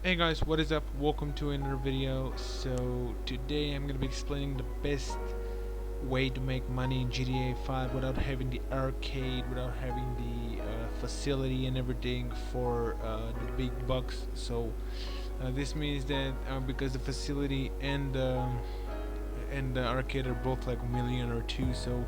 Hey guys, what is up? Welcome to another video. So today I'm gonna be explaining the best way to make money in GTA 5 without having the arcade, without having the facility and everything for the big bucks. So this means that because the facility and the arcade are both like a million or two, so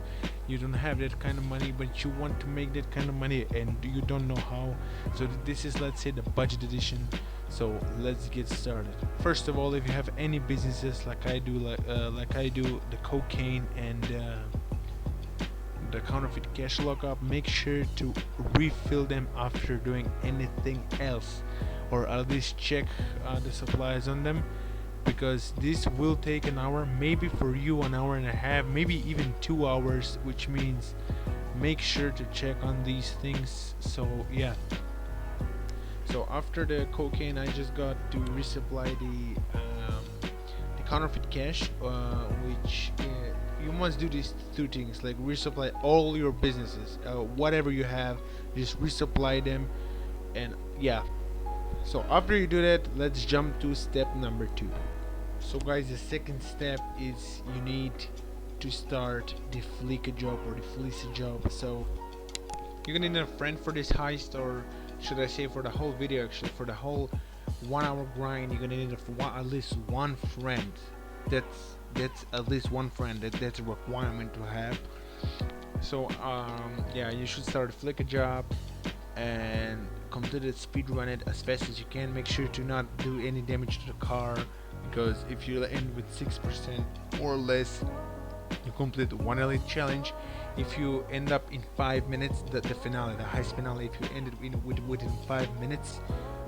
you don't have that kind of money, but you want to make that kind of money and you don't know how. So this is, let's say, the budget edition. So let's get started. First of all, if you have any businesses like I do, like I do the cocaine and the counterfeit cash lockup, make sure to refill them after doing anything else, or at least check the supplies on them, because this will take an hour, maybe for you an hour and a half, maybe even 2 hours, which means make sure to check on these things. So yeah, so after the cocaine I just got to resupply the counterfeit cash, which you must do these two things, like resupply all your businesses, whatever you have, just resupply them. And yeah, so after you do that, let's jump to step number 2. So guys, the second step is you need to start the Fleeca job or the Felicia job. So you're gonna need a friend for this heist, or should I say for the whole video, actually for the whole 1 hour grind, you're gonna need at least one friend. That's at least one friend. That's a requirement to have. So yeah, you should start a Fleeca job and complete it, speed run it as fast as you can. Make sure to not do any damage to the car, because if you end with 6% or less, you complete one elite challenge. If you end up in 5 minutes, the finale, the heist finale, if you ended within 5 minutes,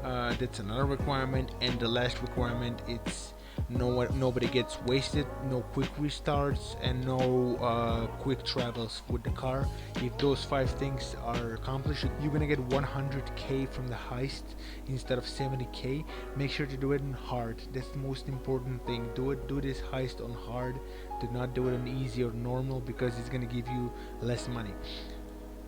that's another requirement. And the last requirement, it's nobody gets wasted, no quick restarts, and no quick travels with the car. If those 5 things are accomplished, you're gonna get 100k from the heist instead of 70k. Make sure to do it in hard. That's the most important thing. Do this heist on hard. Do not do it on easy or normal, because it's gonna give you less money.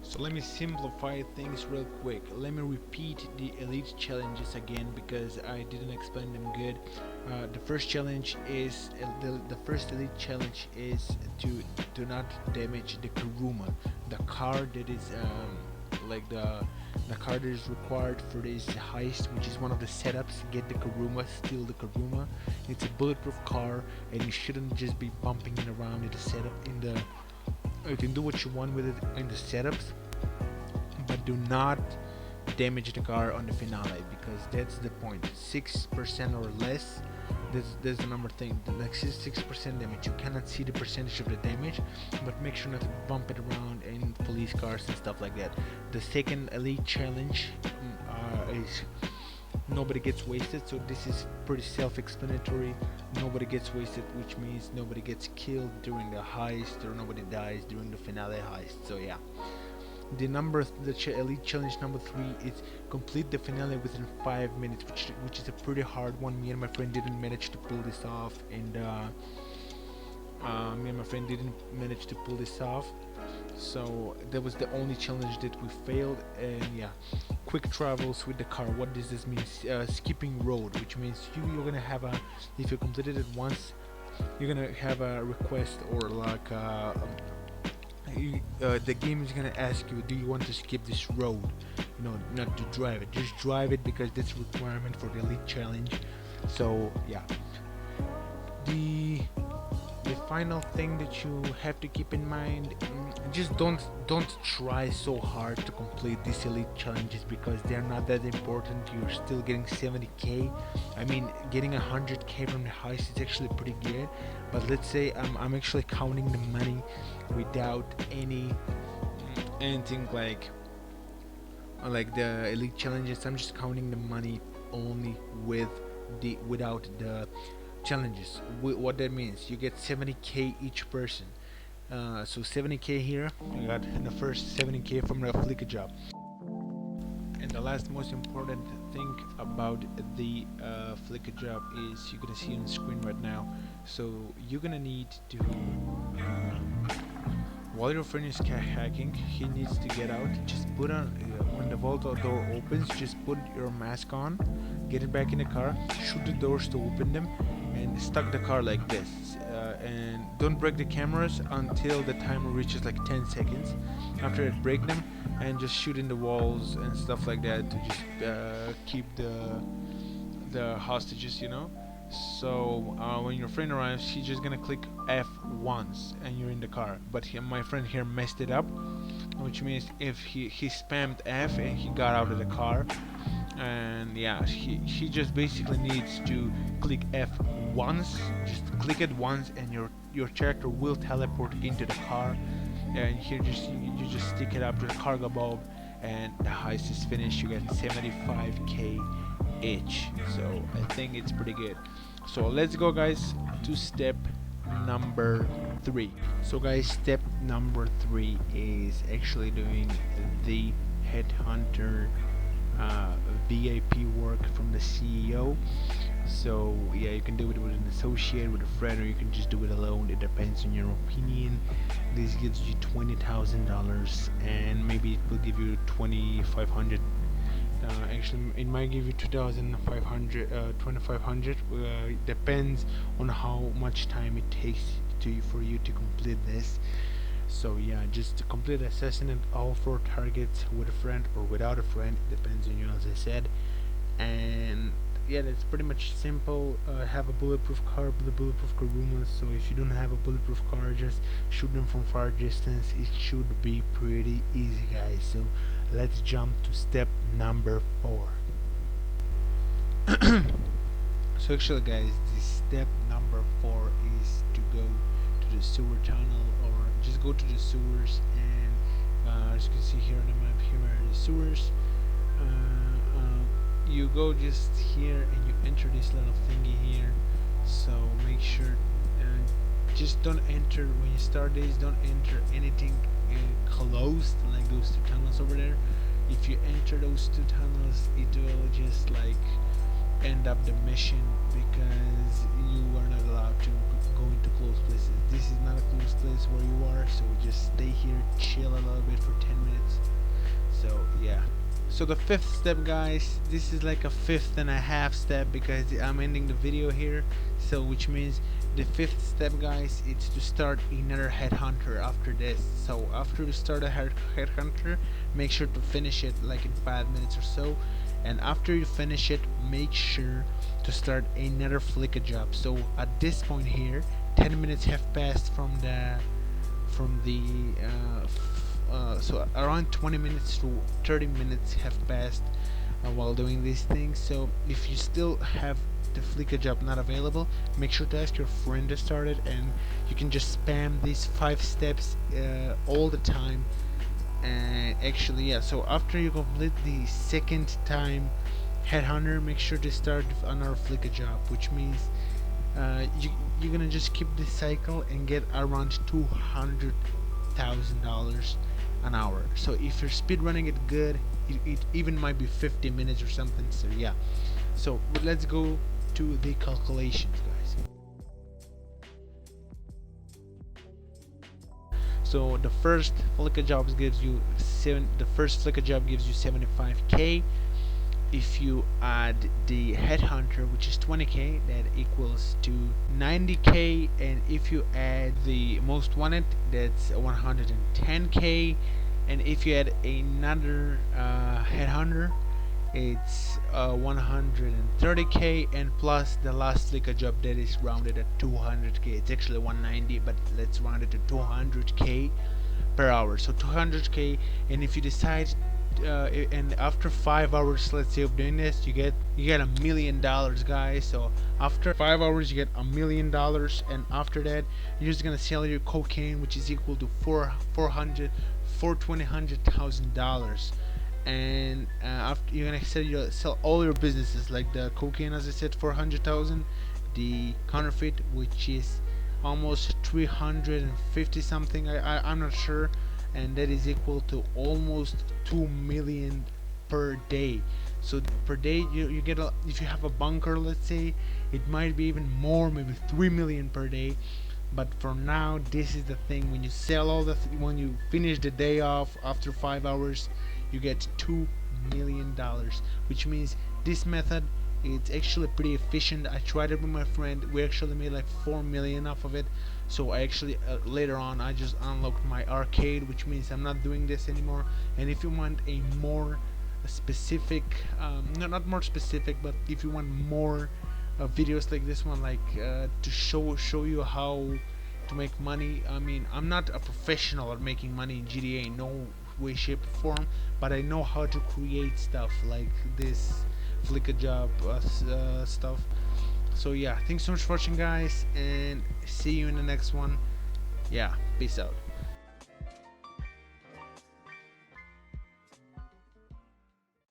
So let me simplify things real quick. Let me repeat the elite challenges again, because I didn't explain them good. The first challenge is the first elite challenge is to do not damage the Kuruma, the car that is like the car that is required for this heist, which is one of the setups. Get the Kuruma, steal the Kuruma. It's a bulletproof car, and you shouldn't just be bumping it around in the setup. You can do what you want with it in the setups, but do not damage the car on the finale, because that's the point. 6% or less, that's the number thing. The next is 6% damage. You cannot see the percentage of the damage, but make sure not to bump it around in police cars and stuff like that. The second elite challenge is nobody gets wasted. So this is pretty self-explanatory. Nobody gets wasted, which means nobody gets killed during the heist, or nobody dies during the finale heist. So yeah, elite challenge number 3 is complete the finale within 5 minutes, which is a pretty hard one. Me and my friend didn't manage to pull this off, and so that was the only challenge that we failed. And yeah, quick travels with the car. What does this mean? Skipping road, which means you're gonna have if you completed it once, you're gonna have a request, or like the game is gonna ask you, do you want to skip this road? Not to drive it, just drive it, because that's a requirement for the elite challenge. So yeah, the final thing that you have to keep in mind, just don't try so hard to complete these elite challenges, because they're not that important. You're still getting 70k. I mean, getting 100k from the heist is actually pretty good, but let's say I'm actually counting the money without anything like the elite challenges. I'm just counting the money only without the challenges. What that means, you get 70k each person. So 70k here, you got in the first 70k from the Fleeca job. And the last most important thing about the Fleeca job is, you're gonna see on the screen right now. So you're gonna need to while your friend is hacking, he needs to get out. Just put on when the vault door opens, just put your mask on. get it back in the car, shoot the doors to open them, and stuck the car like this. And don't break the cameras until the timer reaches like 10 seconds. After that, break them and just shoot in the walls and stuff like that to just keep the hostages, you know. So when your friend arrives, he's just gonna click F once and you're in the car. But my friend here messed it up, which means if he spammed F and he got out of the car, and yeah, he just basically needs to click F once. Just click it once and your character will teleport into the car, and here you just stick it up to the cargo bulb and the heist is finished. You get 75k each, so I think it's pretty good. So let's go guys to step number 3. So guys, step number 3 is actually doing the headhunter VIP work from the CEO. So yeah, you can do it with an associate, with a friend, or you can just do it alone. It depends on your opinion. This gives you $20,000 and maybe it will give you 2,500. Actually, it might give you 2,500, 2,500. Depends on how much time it takes for you to complete this. So yeah, just to complete assassinate all 4 targets with a friend or without a friend. It depends on you, as I said. And yeah, that's pretty much simple. Have a bulletproof car, the bulletproof Karumas. So if you don't have a bulletproof car, just shoot them from far distance. It should be pretty easy, guys. So let's jump to step number 4. So actually guys, the step number 4 is to go to the sewer tunnel, or just go to the sewers, and as you can see here on the map, here are the sewers. You go just here and you enter this little thingy here. So make sure, just don't enter when you start this, don't enter anything closed like those 2 tunnels over there. If you enter those 2 tunnels, it will just like end up the mission, because you are not allowed to go into closed places. This is not a closed place where you are, so just stay here, chill a little bit for 10 minutes. So yeah. So the 5th step, guys, this is like a 5.5 step because I'm ending the video here. So which means the 5th step, guys, it's to start another headhunter after this. So after you start a headhunter, make sure to finish it like in 5 minutes or so. And after you finish it, make sure to start another Flickr job. So at this point here, 10 minutes have passed from the so around 20 minutes to 30 minutes have passed while doing these things. So if you still have the Flickr job not available, make sure to ask your friend to start it, and you can just spam these 5 steps all the time. And actually, yeah, so after you complete the 2nd time headhunter, make sure to start another Flickr job, which means you're gonna just keep this cycle and get around $200,000 an hour. So if you're speed running it good, it even might be 50 minutes or something. So yeah, so but let's go to the calculations, guys. So the first Flickr job gives you 75k. If you add the headhunter, which is 20k, that equals to 90k. And if you add the most wanted, that's 110k. And if you add another headhunter, it's 130k, and plus the last Flickr job that is rounded at 200k. It's actually 190, but let's round it to 200k per hour. So 200k, and if you decide and after 5 hours, let's say, of doing this, you get $1 million, guys. So after 5 hours you get $1 million, and after that you're just gonna sell your cocaine, which is equal to $200,000, and after you're gonna sell all your businesses, like the cocaine, as I said, 400,000, the counterfeit, which is almost 350 something, I'm not sure, and that is equal to almost 2 million per day. So per day you get if you have a bunker, let's say, it might be even more, maybe 3 million per day. But for now, this is the thing: when you sell all when you finish the day off after 5 hours, you get $2 million, which means this method It's actually pretty efficient. I tried it with my friend. We actually made like 4 million off of it. So I actually later on I just unlocked my arcade, which means I'm not doing this anymore. And if you want a more specific, no, not more specific, but if you want more videos like this one, like to show you how to make money. I mean, I'm not a professional at making money in GTA, no way, shape, or form, but I know how to create stuff like this Flickr job stuff. So yeah, thanks so much for watching, guys, and see you in the next one. Yeah, peace out.